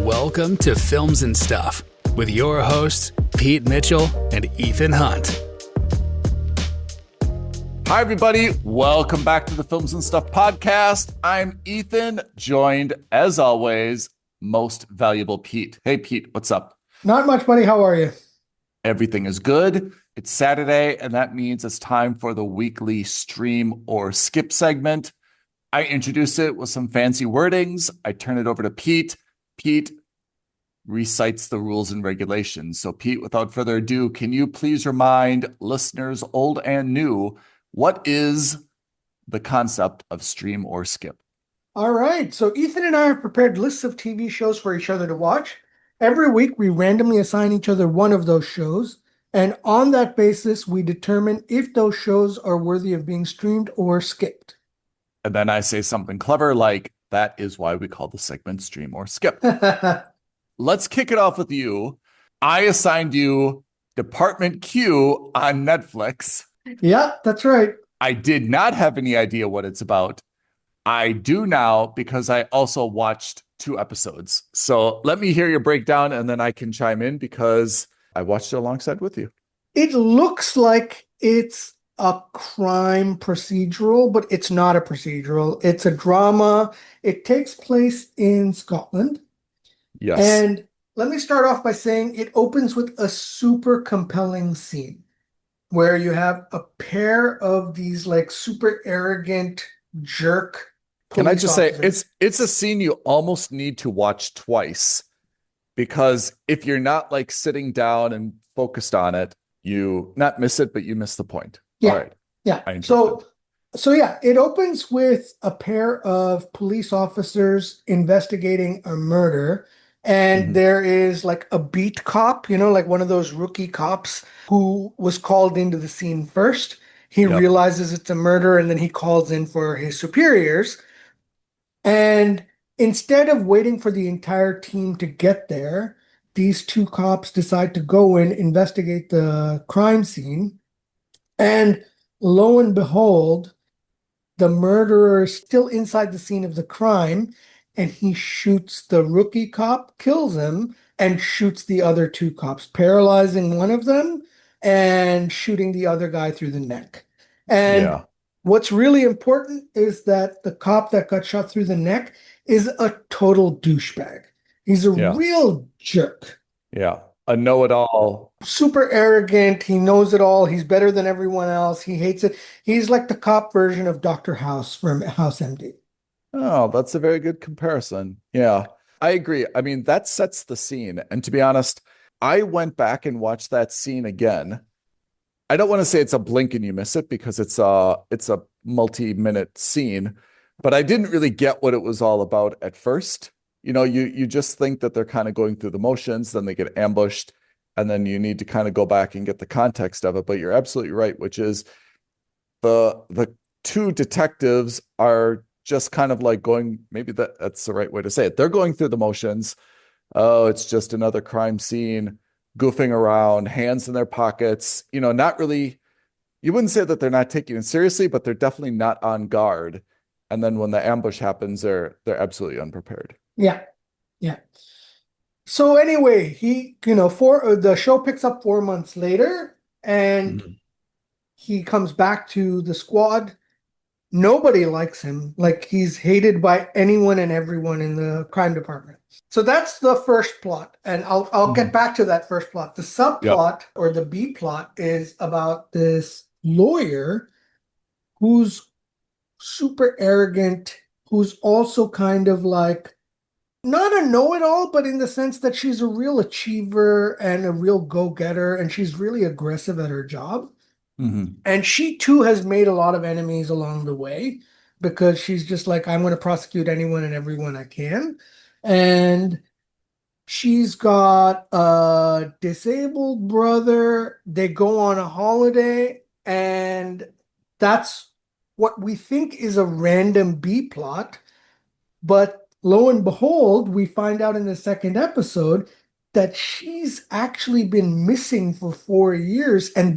Welcome to Films and Stuff with your hosts, Pete Mitchell and Ethan Hunt. Hi, everybody. Welcome back to the Films and Stuff podcast. I'm Ethan, joined, as always, most valuable Pete. Hey, Pete, what's up? Not much, buddy. How are you? Everything is good. It's Saturday, and that means it's time for the weekly stream or skip segment. I introduce it with some fancy wordings. I turn it over to Pete. Pete recites the rules and regulations. So, Pete, without further ado, can you please remind listeners, old and new, what is the concept of stream or skip? All right. So Ethan and I have prepared lists of TV shows for each other to watch. Every week, we randomly assign each other one of those shows. And on that basis, we determine if those shows are worthy of being streamed or skipped. And then I say something clever like, that is why we call the segment stream or skip. Let's kick it off with you. I assigned you Department Q on Netflix. Yeah, that's right. I did not have any idea what it's about. I do now because I also watched 2 episodes. So let me hear your breakdown and then I can chime in because I watched it alongside with you. It looks like it's a crime procedural, but it's not a procedural. It's a drama. It takes place in Scotland. Yes. And let me start off by saying it opens with a super compelling scene where you have a pair of these like super arrogant jerk Can I just officers. say it's a scene you almost need to watch twice because if you're not like sitting down and focused on it, you not miss it, but you miss the point. Yeah. All right. Yeah. So yeah, it opens with a pair of police officers investigating a murder. And there is like a beat cop, like one of those rookie cops who was called into the scene first. He realizes it's a murder and then he calls in for his superiors. And instead of waiting for the entire team to get there, these 2 cops decide to go in, investigate the crime scene. And lo and behold, the murderer is still inside the scene of the crime, and he shoots the rookie cop, kills him, and shoots the other 2 cops, paralyzing one of them and shooting the other guy through the neck. And what's really important is that the cop that got shot through the neck is a total douchebag. He's a real jerk. Yeah. A know-it-all. Super arrogant. He knows it all. He's better than everyone else. He hates it. He's like the cop version of Dr. House from House MD. Oh, that's a very good comparison. Yeah, I agree. I mean, that sets the scene. And to be honest, I went back and watched that scene again. I don't want to say it's a blink and you miss it because it's a multi-minute scene, but I didn't really get what it was all about at first. You just think that they're kind of going through the motions, then they get ambushed, and then you need to kind of go back and get the context of it. But you're absolutely right, which is the 2 detectives are just kind of like going, maybe that's the right way to say it. They're going through the motions. Oh, it's just another crime scene, goofing around, hands in their pockets, not really, you wouldn't say that they're not taking it seriously, but they're definitely not on guard. And then when the ambush happens, they're absolutely unprepared. Yeah. Yeah. So anyway, the show picks up 4 months later and he comes back to the squad. Nobody likes him. Like he's hated by anyone and everyone in the crime department. So that's the first plot. And I'll get back to that first plot. The subplot or the B plot is about this lawyer who's super arrogant, who's also kind of like not a know-it-all, but in the sense that she's a real achiever and a real go-getter, and she's really aggressive at her job. And she too has made a lot of enemies along the way because she's just like, I'm going to prosecute anyone and everyone I can. And she's got a disabled brother. They go on a holiday, and that's what we think is a random B plot. But lo and behold, we find out in the second episode that she's actually been missing for 4 years. And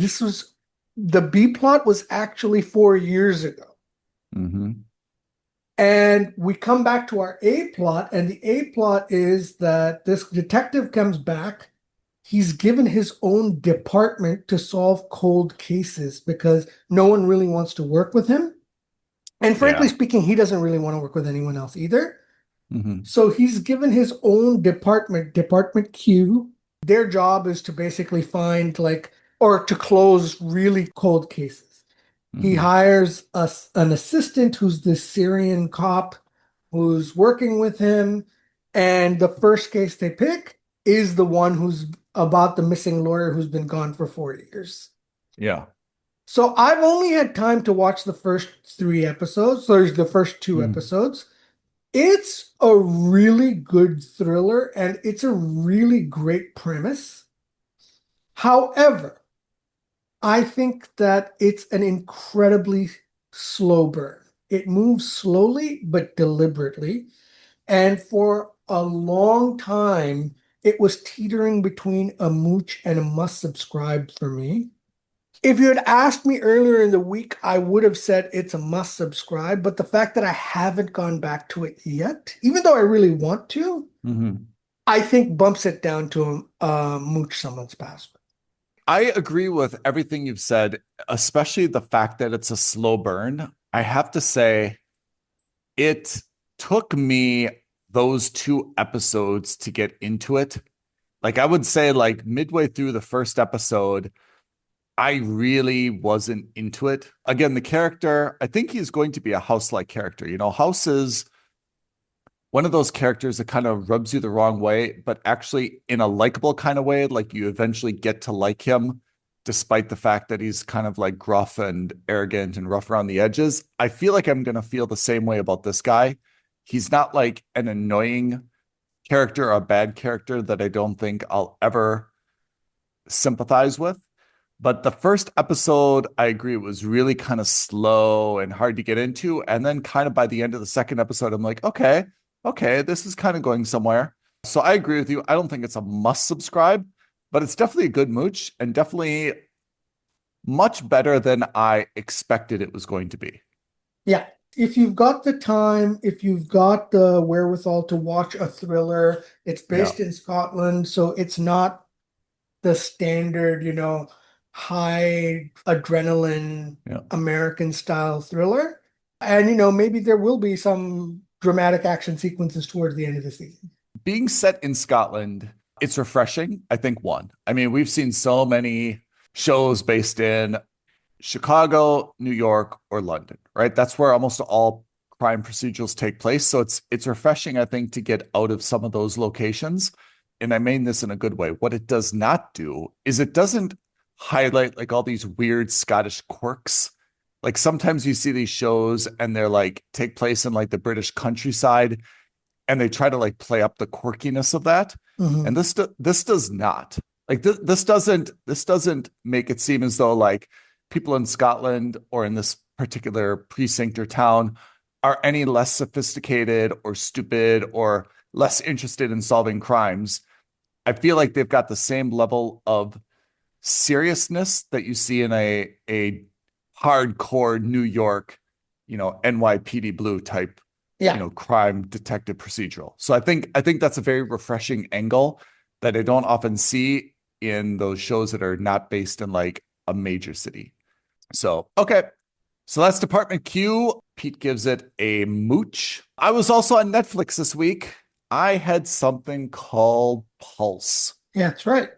the B plot was actually 4 years ago. And we come back to our A plot, and the A plot is that this detective comes back. He's given his own department to solve cold cases because no one really wants to work with him. And frankly Yeah. speaking, he doesn't really want to work with anyone else either. Hmm. So he's given his own department, Department Q. Their job is to basically find or to close really cold cases. He Hmm. hires an assistant who's this Syrian cop who's working with him. And the first case they pick is the one who's about the missing lawyer who's been gone for 4 years. Yeah. So I've only had time to watch the first 3 episodes. So there's the first two Mm. episodes. It's a really good thriller and it's a really great premise. However, I think that it's an incredibly slow burn. It moves slowly but deliberately. And for a long time, it was teetering between a mooch and a must subscribe for me. If you had asked me earlier in the week, I would have said it's a must subscribe. But the fact that I haven't gone back to it yet, even though I really want to, Hmm. I think bumps it down to mooch someone's password. I agree with everything you've said, especially the fact that it's a slow burn. I have to say, it took me those 2 episodes to get into it. Like I would say, like midway through the first episode, I really wasn't into it. Again, the character, I think he's going to be a House-like character. House is one of those characters that kind of rubs you the wrong way, but actually in a likable kind of way, like you eventually get to like him, despite the fact that he's kind of like gruff and arrogant and rough around the edges. I feel like I'm going to feel the same way about this guy. He's not like an annoying character or a bad character that I don't think I'll ever sympathize with. But the first episode, I agree, it was really kind of slow and hard to get into. And then kind of by the end of the second episode, I'm like, okay, this is kind of going somewhere. So I agree with you. I don't think it's a must subscribe, but it's definitely a good mooch and definitely much better than I expected it was going to be. Yeah. If you've got the time, if you've got the wherewithal to watch a thriller, it's Yeah. based in Scotland, so it's not the standard, high adrenaline Yeah. American style thriller. And, maybe there will be some dramatic action sequences towards the end of the season. Being set in Scotland, it's refreshing. I think one. I mean, we've seen so many shows based in Chicago, New York, or London, right? That's where almost all crime procedurals take place. So it's refreshing, I think, to get out of some of those locations. And I mean this in a good way. What it does not do is it doesn't highlight like all these weird Scottish quirks. Like sometimes you see these shows and they're like take place in like the British countryside and they try to like play up the quirkiness of that. And Mhm. this does not. Like this doesn't make it seem as though like people in Scotland or in this particular precinct or town are any less sophisticated or stupid or less interested in solving crimes. I feel like they've got the same level of seriousness that you see in a hardcore New York, NYPD Blue type, Yeah. crime detective procedural. So I think that's a very refreshing angle that I don't often see in those shows that are not based in like a major city. So, okay. So that's Department Q. Pete gives it a mooch. I was also on Netflix this week. I had something called Pulse. Yeah, that's right.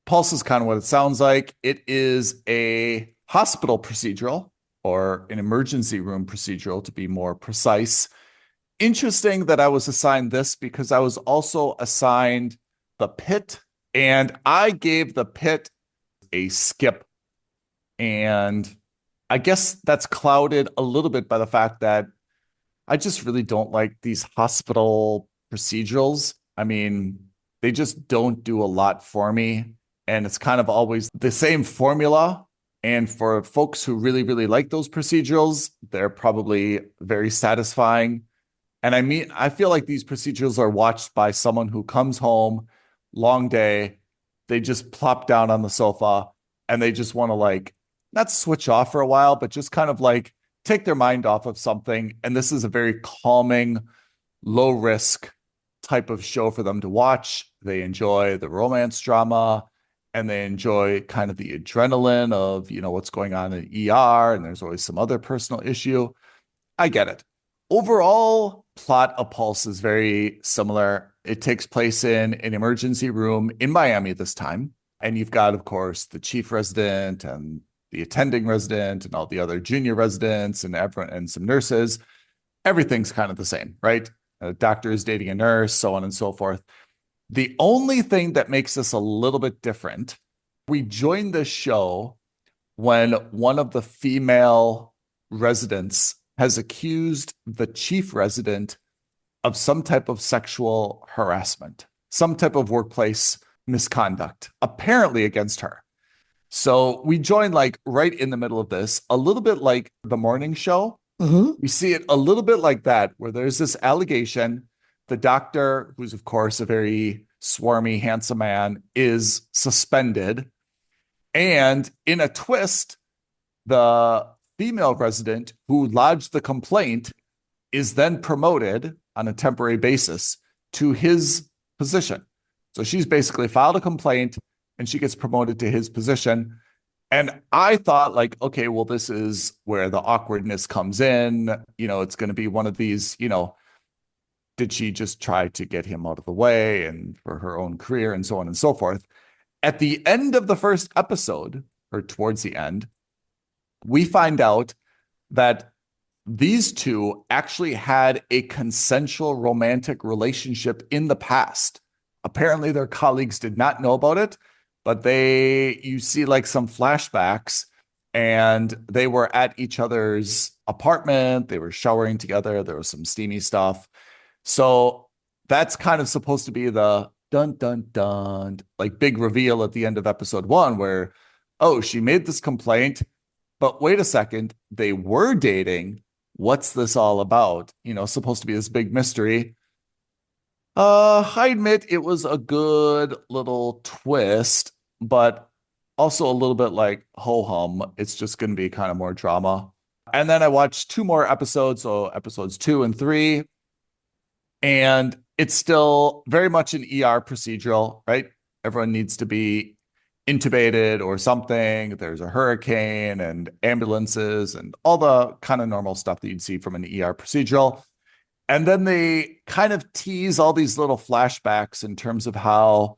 Pulse is kind of what it sounds like. It is a hospital procedural or an emergency room procedural to be more precise. Interesting that I was assigned this because I was also assigned The Pit, and I gave The Pit a skip. And I guess that's clouded a little bit by the fact that I just really don't like these hospital procedurals. I mean, they just don't do a lot for me. And it's kind of always the same formula. And for folks who really, really like those procedurals, they're probably very satisfying. And I mean, I feel like these procedurals are watched by someone who comes home, long day, they just plop down on the sofa and they just want to like not switch off for a while, but just kind of like take their mind off of something. And this is a very calming, low risk type of show for them to watch. They enjoy the romance drama and they enjoy kind of the adrenaline of, what's going on in ER. And there's always some other personal issue. I get it. Overall, plot of Pulse is very similar. It takes place in an emergency room in Miami this time. And you've got, of course, the chief resident and the attending resident and all the other junior residents and everyone and some nurses. Everything's kind of the same, right? A doctor is dating a nurse, so on and so forth. The only thing that makes this a little bit different, we joined this show when one of the female residents has accused the chief resident of some type of sexual harassment, some type of workplace misconduct, apparently against her. So we joined like right in the middle of this, a little bit like the morning show. We see it a little bit like that, where there's this allegation. The doctor, who's of course a very swarmy, handsome man, is suspended. And in a twist, the female resident who lodged the complaint is then promoted on a temporary basis to his position. So she's basically filed a complaint and she gets promoted to his position. And I thought like, okay, well, this is where the awkwardness comes in. It's going to be one of these, did she just try to get him out of the way and for her own career and so on and so forth. At the end of the first episode, or towards the end, we find out that these two actually had a consensual romantic relationship in the past. Apparently their colleagues did not know about it, but you see like some flashbacks and they were at each other's apartment. They were showering together. There was some steamy stuff. So that's kind of supposed to be the dun, dun, dun, like big reveal at the end of episode 1 where, oh, she made this complaint, but wait a second, they were dating. What's this all about? Supposed to be this big mystery. I admit it was a good little twist, but also a little bit like ho-hum. It's just going to be kind of more drama. And then I watched 2 more episodes, so episodes 2 and 3, and it's still very much an ER procedural, right? Everyone needs to be intubated or something. There's a hurricane and ambulances and all the kind of normal stuff that you'd see from an ER procedural. And then they kind of tease all these little flashbacks in terms of how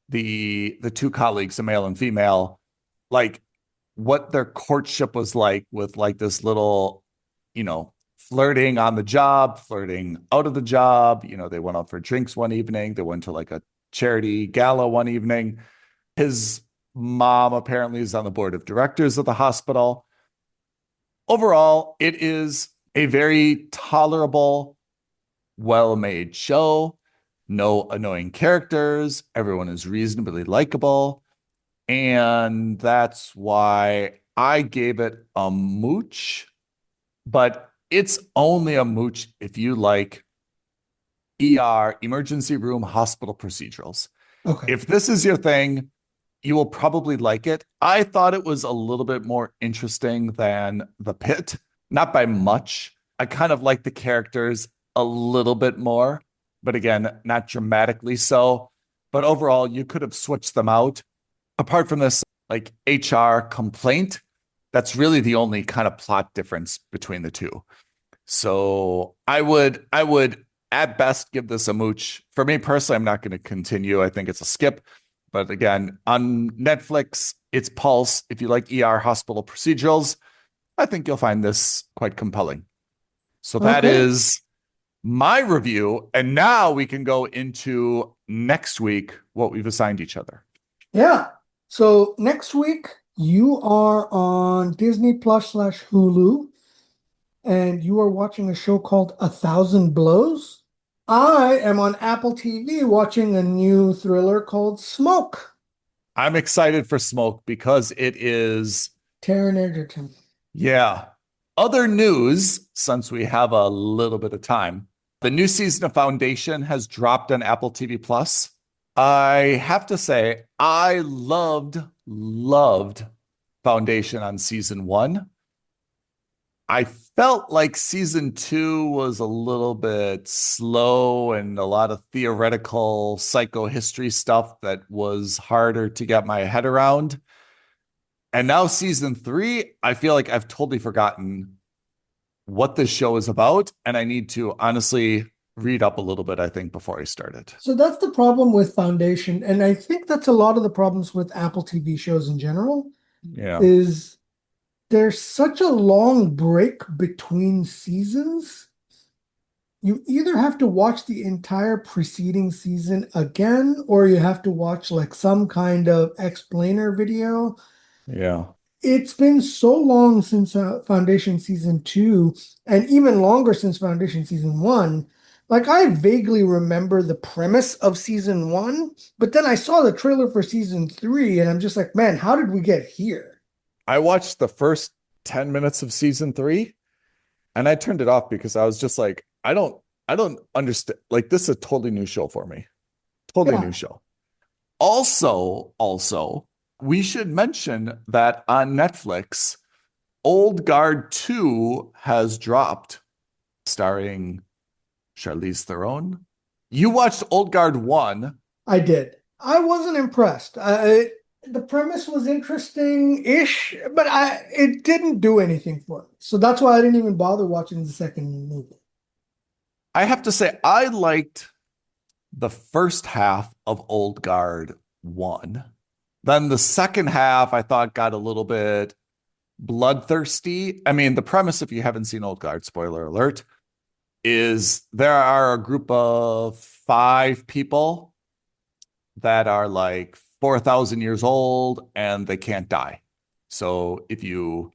the 2 colleagues, a male and female, like what their courtship was like with like this little, flirting on the job, flirting out of the job. They went out for drinks one evening. They went to like a charity gala one evening. His mom apparently is on the board of directors of the hospital. Overall, it is a very tolerable, well-made show. No annoying characters. Everyone is reasonably likable. And that's why I gave it a mooch. But it's only a mooch if you like ER, emergency room, hospital procedurals. Okay. If this is your thing, you will probably like it. I thought it was a little bit more interesting than The Pit. Not by much. I kind of like the characters a little bit more, but again, not dramatically so. But overall, you could have switched them out. Apart from this, like HR complaint, that's really the only kind of plot difference between the two. So I would at best give this a mooch. For me personally, I'm not going to continue. I think it's a skip. But again, on Netflix, it's Pulse. If you like ER hospital procedurals, I think you'll find this quite compelling. So that is my review. And now we can go into next week, what we've assigned each other. Yeah. So next week, you are on Disney Plus / Hulu, and you are watching a show called 1,000 Blows. I am on Apple TV watching a new thriller called Smoke. I'm excited for Smoke because it is Taron Egerton. Yeah. Other news, since we have a little bit of time, the new season of Foundation has dropped on Apple TV Plus. I have to say, I loved Foundation on season 1. I felt like season 2 was a little bit slow and a lot of theoretical psychohistory stuff that was harder to get my head around. And now season 3, I feel like I've totally forgotten what this show is about. And I need to honestly read up a little bit, I think, before I start it. So that's the problem with Foundation, and I think that's a lot of the problems with Apple TV shows in general, Yeah. is there's such a long break between seasons. You either have to watch the entire preceding season again, or you have to watch like some kind of explainer video. Yeah. It's been so long since Foundation season 2, and even longer since Foundation season 1. Like, I vaguely remember the premise of season 1, but then I saw the trailer for season 3, and I'm just like, man, how did we get here? I watched the first 10 minutes of season 3 and I turned it off because I was just like, I don't understand. Like, this is a totally new show for me. Totally Yeah, new show. Also, we should mention that on Netflix, Old Guard 2 has dropped, starring Charlize Theron. You watched Old Guard 1. I did. I wasn't impressed. The premise was interesting-ish, but it didn't do anything for me. So that's why I didn't even bother watching the second movie. I have to say, I liked the first half of Old Guard 1. Then the second half, I thought got a little bit bloodthirsty. I mean, the premise, if you haven't seen Old Guard, spoiler alert, is there are a group of 5 people that are like 4,000 years old and they can't die. So if you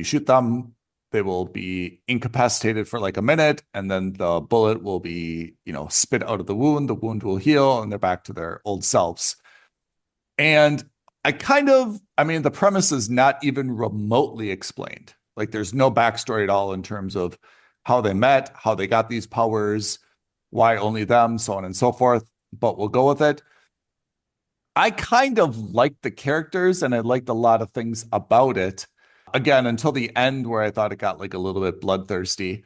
shoot them, they will be incapacitated for like a minute, and then the bullet will be, spit out of the wound will heal, and they're back to their old selves. And I mean, the premise is not even remotely explained. Like, there's no backstory at all in terms of how they met, how they got these powers, why only them, so on and so forth. But we'll go with it. I kind of liked the characters and I liked a lot of things about it. Again, until the end where I thought it got like a little bit bloodthirsty.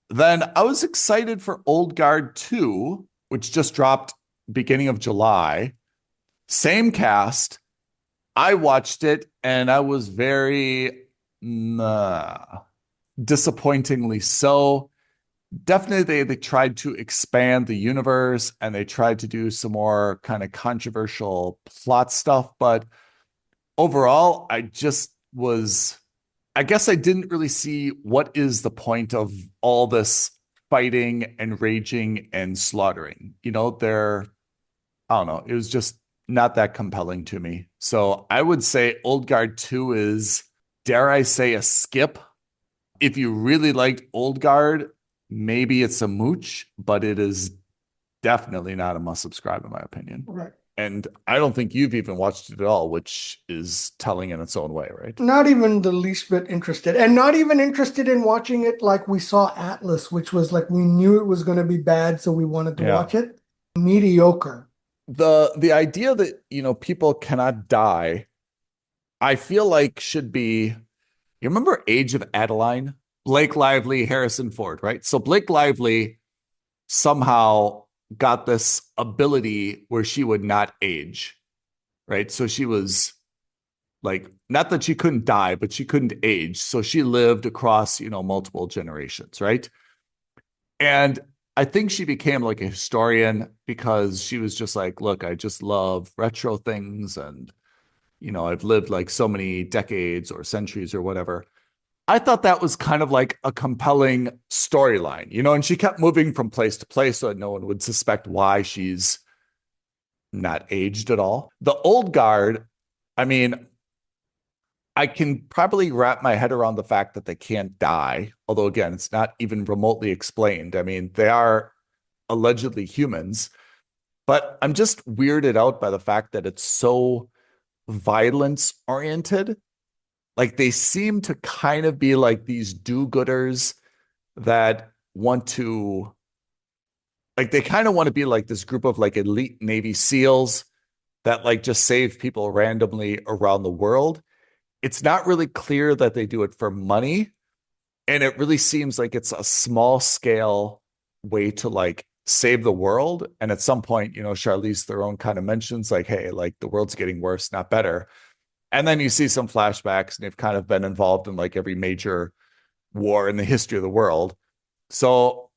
Then I was excited for Old Guard 2, which just dropped beginning of July. Same cast. I watched it and I was very disappointingly so. Definitely they tried to expand the universe and they tried to do some more kind of controversial plot stuff, but overall I guess I didn't really see what is the point of all this fighting and raging and slaughtering. I don't know, it was just not that compelling to me. So I would say Old Guard 2 is, dare I say, a skip. If you really liked Old Guard, maybe it's a mooch, but it is definitely not a must subscribe in my opinion. Right. And I don't think you've even watched it at all, which is telling in its own way, right? Not even the least bit interested, and not even interested in watching it like we saw Atlas, which was like we knew it was going to be bad, so we wanted to watch it. Mediocre. The idea that, people cannot die, I feel like should be, you remember Age of Adeline? Blake Lively, Harrison Ford, right? So Blake Lively somehow got this ability where she would not age, right? So she was like, not that she couldn't die, but she couldn't age. So she lived across, multiple generations, right? And I think she became like a historian because she was just like, look, I just love retro things. And, I've lived like so many decades or centuries or whatever. I thought that was kind of like a compelling storyline, and she kept moving from place to place so that no one would suspect why she's not aged at all. The Old Guard, I mean, I can probably wrap my head around the fact that they can't die, although again, it's not even remotely explained. I mean, they are allegedly humans, but I'm just weirded out by the fact that it's so violence oriented. Like, they seem to kind of be like these do-gooders that want to, like, they kind of want to be like this group of like elite Navy SEALs that like just save people randomly around the world. It's not really clear that they do it for money. And it really seems like it's a small scale way to like save the world. And at some point, Charlize Theron kind of mentions like, hey, like the world's getting worse, not better. And then you see some flashbacks, and they've kind of been involved in like every major war in the history of the world. So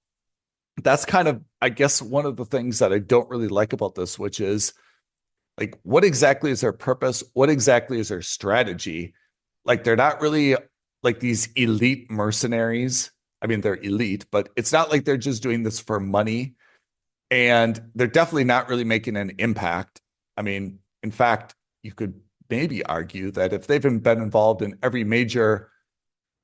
that's kind of, I guess, one of the things that I don't really like about this, which is like, what exactly is their purpose? What exactly is their strategy? Like, they're not really like these elite mercenaries. I mean, they're elite, but it's not like they're just doing this for money. And they're definitely not really making an impact. I mean, in fact, you could maybe argue that if they've been involved in every major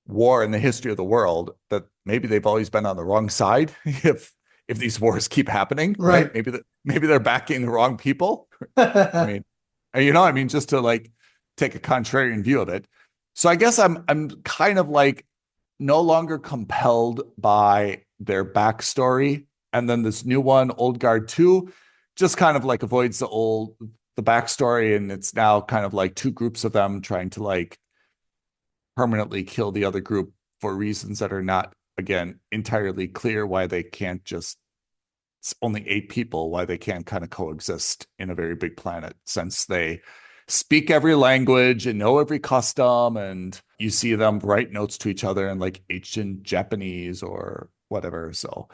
war in the history of the world, that maybe they've always been on the wrong side if these wars keep happening, right? Maybe they're backing the wrong people. I mean, just to like take a contrarian view of it. So I guess I'm kind of like no longer compelled by their backstory. And then this new one, Old Guard 2, just kind of like avoids the backstory. And it's now kind of like two groups of them trying to like permanently kill the other group for reasons that are not, again, entirely clear why they can't just, it's only 8 people, why they can't kind of coexist in a very big planet, since they speak every language and know every custom, and you see them write notes to each other in like ancient Japanese or whatever. So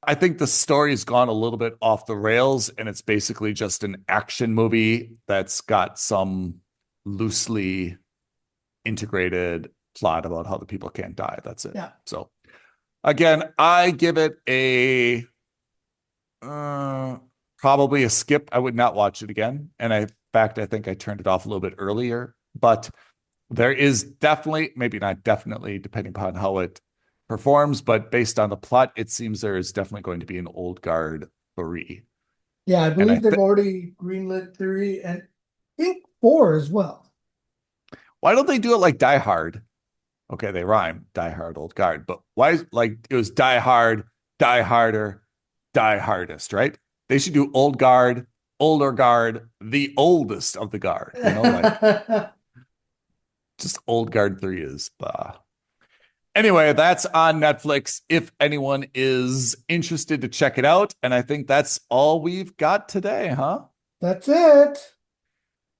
I think the story's gone a little bit off the rails, and it's basically just an action movie that's got some loosely integrated plot about how the people can't die. That's it. Yeah. So again, I give it a probably a skip. I would not watch it again. And in fact, I think I turned it off a little bit earlier, but there is definitely, maybe not definitely, depending upon how it performs, but based on the plot, it seems there is definitely going to be an Old Guard 3. Yeah, I believe they've already greenlit 3 and I think 4 as well. Why don't they do it like Die Hard? Okay, they rhyme, Die Hard, Old Guard, but why, like, it was Die Hard, Die Harder, Die Hardest, right? They should do Old Guard, Older Guard, the oldest of the guard, like just Old Guard 3 is Anyway, that's on Netflix if anyone is interested to check it out. And I think that's all we've got today, huh? That's it.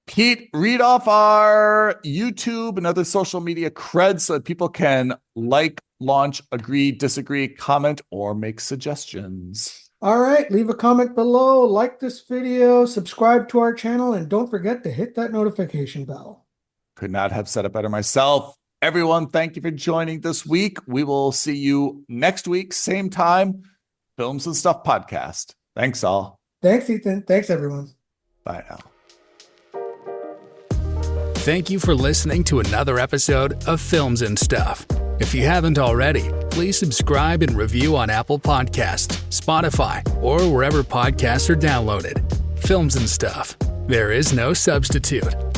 Pete, read off our YouTube and other social media creds so that people can like, launch, agree, disagree, comment, or make suggestions. All right, leave a comment below, like this video, subscribe to our channel, and don't forget to hit that notification bell. Could not have said it better myself. Everyone, thank you for joining this week. We will see you next week, same time, Films and Stuff podcast. Thanks all. Thanks, Ethan. Thanks, everyone. Bye now. Thank you for listening to another episode of Films and Stuff. If you haven't already, please subscribe and review on Apple Podcasts, Spotify, or wherever podcasts are downloaded. Films and Stuff. There is no substitute.